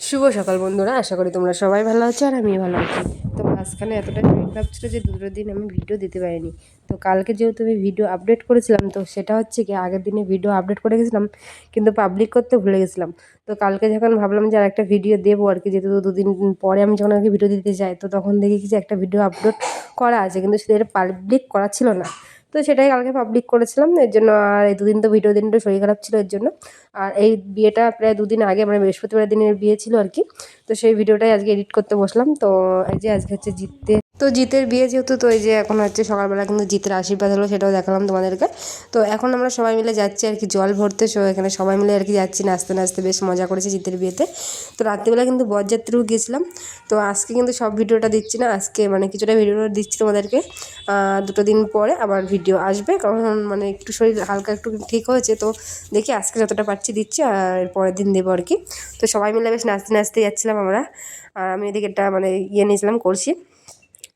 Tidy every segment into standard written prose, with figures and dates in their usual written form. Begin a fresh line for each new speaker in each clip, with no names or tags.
শুভ সকাল বন্ধুরা, আশা করি তোমরা সবাই ভালো আছো আর আমি ভালো আছি। তো মাঝখানে এতটা শরীর খারাপ ছিল যে দুটো দিন আমি ভিডিও দিতে পারিনি। তো কালকে যেহেতু আমি ভিডিও আপডেট করেছিলাম, তো সেটা হচ্ছে কি আগের দিনে ভিডিও আপডেট করে গেছিলাম কিন্তু পাবলিক করতে ভুলে গেছিলাম। তো কালকে যখন ভাবলাম যে আর একটা ভিডিও দেবো আর কি, যেহেতু দুদিন পরে আমি যখন আর কি ভিডিও দিতে যাই, তো তখন দেখি যে একটা ভিডিও আপলোড করা আছে কিন্তু সেটা পাবলিক করা ছিল না। তো সেটাই কালকে পাবলিক করেছিলাম, এর জন্য আর এই দুদিন তো ভিডিও দিনটা শরীর খারাপ ছিল এর জন্য। আর এই বিয়েটা প্রায় দুদিন আগে, মানে বৃহস্পতিবার দিনের বিয়ে ছিল আর কি। তো সেই ভিডিওটাই আজকে এডিট করতে বসলাম। তো এই যে আজকে হচ্ছে জিতের বিয়ে যেহেতু, তো এই যে এখন হচ্ছে সকালবেলা কিন্তু জিতের আশীর্বাদ হলো, সেটাও দেখালাম তোমাদেরকে। তো এখন আমরা সবাই মিলে যাচ্ছি আর কি জল ভরতে। এখানে সবাই মিলে আর কি যাচ্ছি নাচতে নাচতে, বেশ মজা করেছি জিতের বিয়েতে। তো রাত্রিবেলা কিন্তু বরযাত্রীও গিয়েছিলাম। তো আজকে কিন্তু সব ভিডিওটা দিচ্ছি না, আজকে মানে কিছুটা ভিডিও দিচ্ছি তোমাদেরকে। দুটো দিন পরে আবার ভিডিও আসবে, কারণ মানে একটু শরীর হালকা একটু ঠিক হয়েছে। তো দেখি আজকে যতটা পারছি দিচ্ছি, আর পরের দিন দেবো আর কি। তো সবাই মিলে বেশ নাচতে নাচতে যাচ্ছিলাম আমরা। আর আমি এদিকে একটা মানে নিয়েছিলাম কলসি,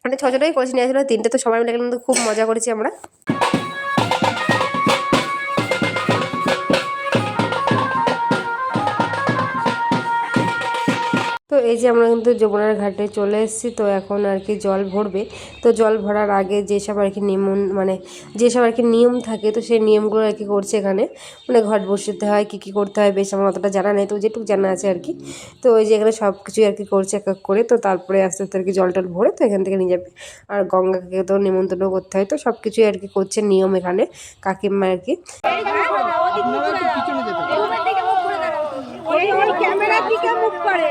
মানে ছোটোটাই কলসি নিয়েছিলাম তিনটে। তো সবাই মিলে কিন্তু খুব মজা করেছি আমরা। তো এই যে আমরা কিন্তু যমুনার ঘাটে চলে এসেছি। তো এখন আর কি জল ভরবে। তো জল ভরার আগে যেসব আর কি যেসব আর কি নিয়ম থাকে, তো সেই নিয়মগুলো আর কি করছে এখানে। মানে ঘট বসাতে হয়, কী কী করতে হয় বেশ আমার অতটা জানা নেই, তো যেটুকু জানা আছে আর কি। তো ওই যে এখানে সব কিছুই আর কি করছে এক এক করে। তো তারপরে আস্তে আস্তে আর কি জল টল ভরে তো এখান থেকে নিয়ে যাবে। আর গঙ্গাকে তো নিমন্ত্রণ করতে হয়, তো সব কিছুই আর কি করছে নিয়ম এখানে কাকিমা আর কি।
ক্যামেরার দিকে মুখ করে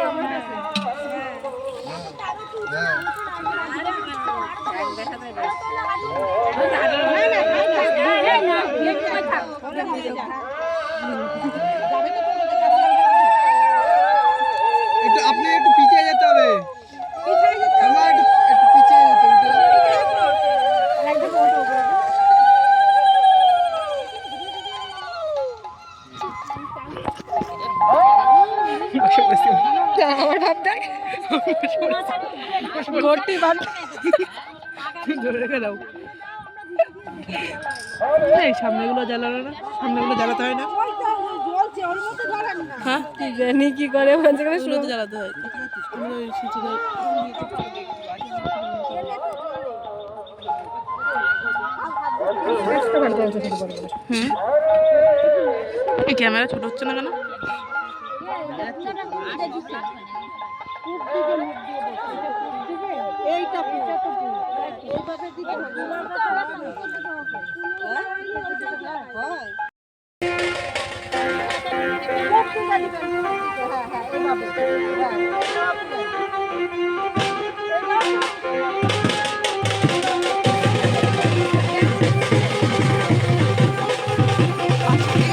আপনি একটু পিছিয়ে যেতে হবে, একটু পিছিয়ে যেতে হবে। সামনেগুলো জ্বালানো না, সামনেগুলো জ্বালাতে হয় না।
হ্যাঁ কি জানি কি করে
জ্বালাতে হয়।
এই ক্যামেরা ছোট হচ্ছে না কেন?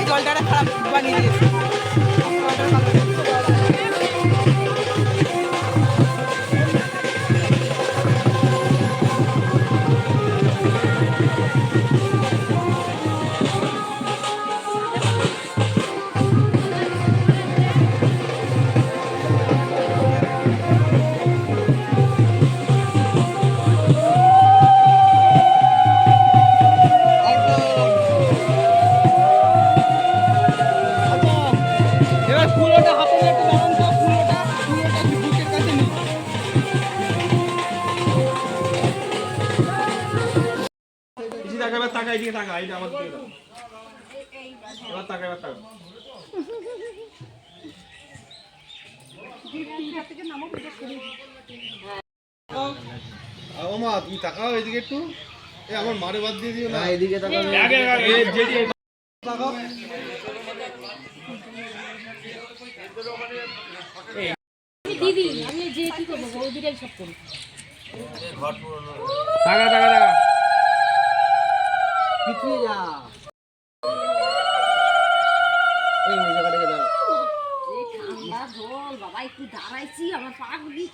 জলটা খারাপ বানিয়ে দিয়েছে।
এবার ফুলোটা হাতে নিয়ে একটু দাঁড়ান তো, ফুলোটা একটু বুকের কাছে নিন। বেশি টাকা, এবার টাকা এদিকে টাকা, এইটা আমার দিকে দাও। এবার টাকা, এবার টাকা। ও মা, তুমি তাকাও এদিকে একটু। এ আমার মারে বাদ দিয়ে দিও না, এদিকে তাকাও। আগে তাকাও।
দিদি আমি যে কি করবো বৌদিরাই সব করি।
টাকা টাকা টাকা পিছিয়ে যা। এই জায়গাটাকে দাও।
এই ঠান্ডা জল বাবা, একটু দাঁড়াইছি আমার পা গুলি